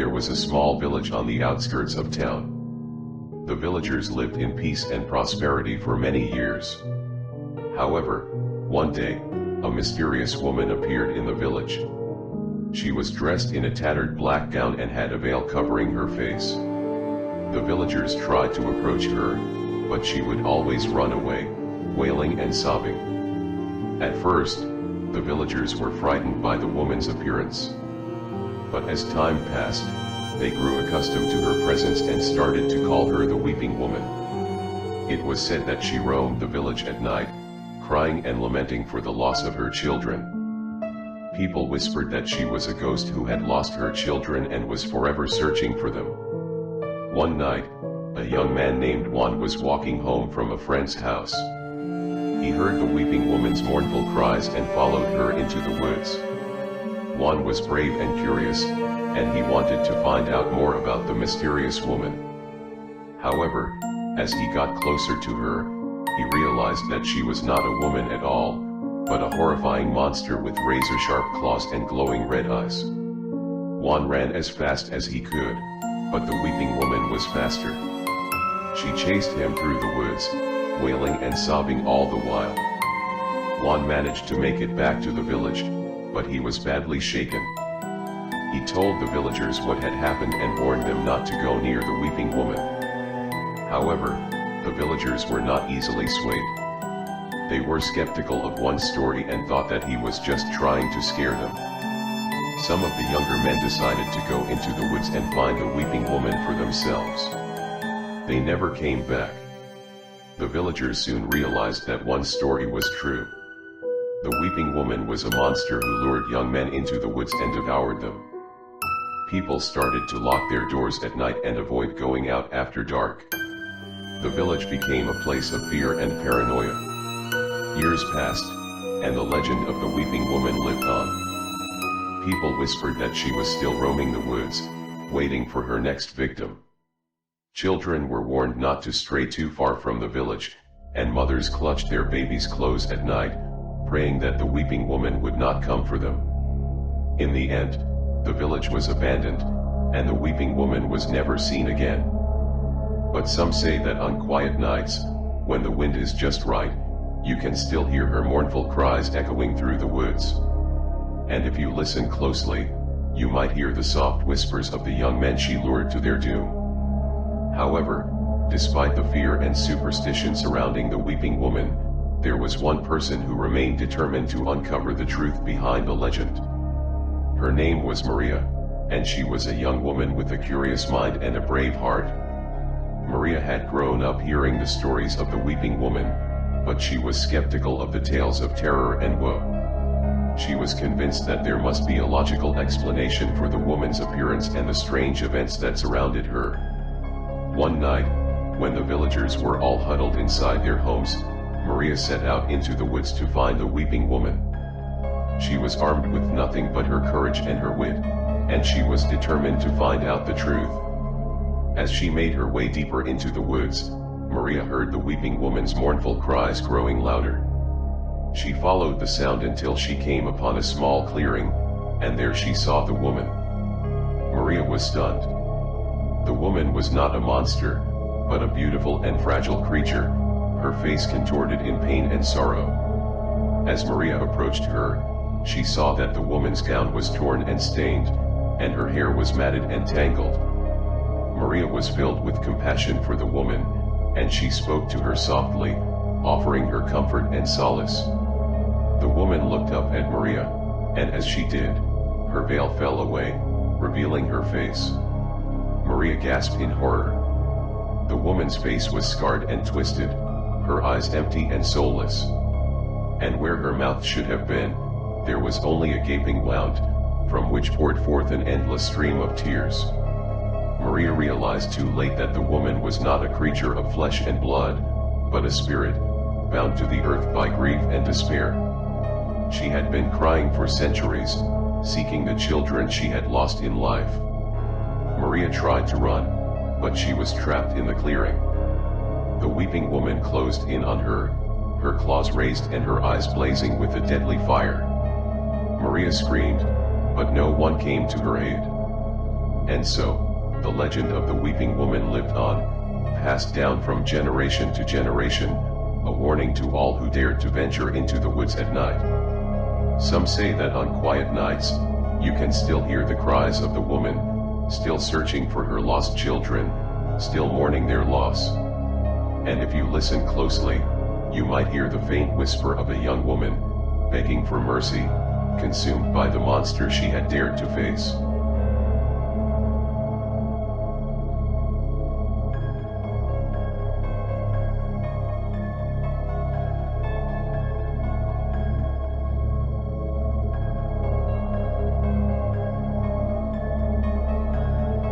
there was a small village on the outskirts of town. The villagers lived in peace and prosperity for many years. However, one day, a mysterious woman appeared in the village. She was dressed in a tattered black gown and had a veil covering her face. The villagers tried to approach her, but she would always run away, wailing and sobbing. At first, the villagers were frightened by the woman's appearance. But as time passed, they grew accustomed to her presence and started to call her the Weeping Woman. It was said that she roamed the village at night, crying and lamenting for the loss of her children. People whispered that she was a ghost who had lost her children and was forever searching for them. One night, a young man named Juan was walking home from a friend's house. He heard the weeping woman's mournful cries and followed her into the woods. Juan was brave and curious, and he wanted to find out more about the mysterious woman. However, as he got closer to her, he realized that she was not a woman at all, but a horrifying monster with razor-sharp claws and glowing red eyes. Juan ran as fast as he could, but the weeping woman was faster. She chased him through the woods, wailing and sobbing all the while. Juan managed to make it back to the village, but he was badly shaken. He told the villagers what had happened and warned them not to go near the weeping woman. However, the villagers were not easily swayed. They were skeptical of Juan's story and thought that he was just trying to scare them. Some of the younger men decided to go into the woods and find the weeping woman for themselves. They never came back. The villagers soon realized that Juan's story was true. The weeping woman was a monster who lured young men into the woods and devoured them. People started to lock their doors at night and avoid going out after dark. The village became a place of fear and paranoia. Years passed, and the legend of the weeping woman lived on. People whispered that she was still roaming the woods, waiting for her next victim. Children were warned not to stray too far from the village, and mothers clutched their babies close at night, praying that the weeping woman would not come for them. In the end, the village was abandoned, and the weeping woman was never seen again. But some say that on quiet nights, when the wind is just right, you can still hear her mournful cries echoing through the woods. And if you listen closely, you might hear the soft whispers of the young men she lured to their doom. However, despite the fear and superstition surrounding the weeping woman, there was one person who remained determined to uncover the truth behind the legend. Her name was Maria, and she was a young woman with a curious mind and a brave heart. Maria had grown up hearing the stories of the weeping woman, but she was skeptical of the tales of terror and woe. She was convinced that there must be a logical explanation for the woman's appearance and the strange events that surrounded her. One night, when the villagers were all huddled inside their homes, Maria set out into the woods to find the weeping woman. She was armed with nothing but her courage and her wit, and she was determined to find out the truth. As she made her way deeper into the woods, Maria heard the weeping woman's mournful cries growing louder. She followed the sound until she came upon a small clearing, and there she saw the woman. Maria was stunned. The woman was not a monster, but a beautiful and fragile creature, her face contorted in pain and sorrow. As Maria approached her, she saw that the woman's gown was torn and stained, and her hair was matted and tangled. Maria was filled with compassion for the woman, and she spoke to her softly, offering her comfort and solace. The woman looked up at Maria, and as she did, her veil fell away, revealing her face. Maria gasped in horror. The woman's face was scarred and twisted, her eyes empty and soulless. And where her mouth should have been, there was only a gaping wound, from which poured forth an endless stream of tears. Maria realized too late that the woman was not a creature of flesh and blood, but a spirit, bound to the earth by grief and despair. She had been crying for centuries, seeking the children she had lost in life. Maria tried to run, but she was trapped in the clearing. The weeping woman closed in on her, her claws raised and her eyes blazing with a deadly fire. Maria screamed, but no one came to her aid. And so, the legend of the weeping woman lived on, passed down from generation to generation, a warning to all who dared to venture into the woods at night. Some say that on quiet nights, you can still hear the cries of the woman, still searching for her lost children, still mourning their loss. And if you listen closely, you might hear the faint whisper of a young woman, begging for mercy, consumed by the monster she had dared to face.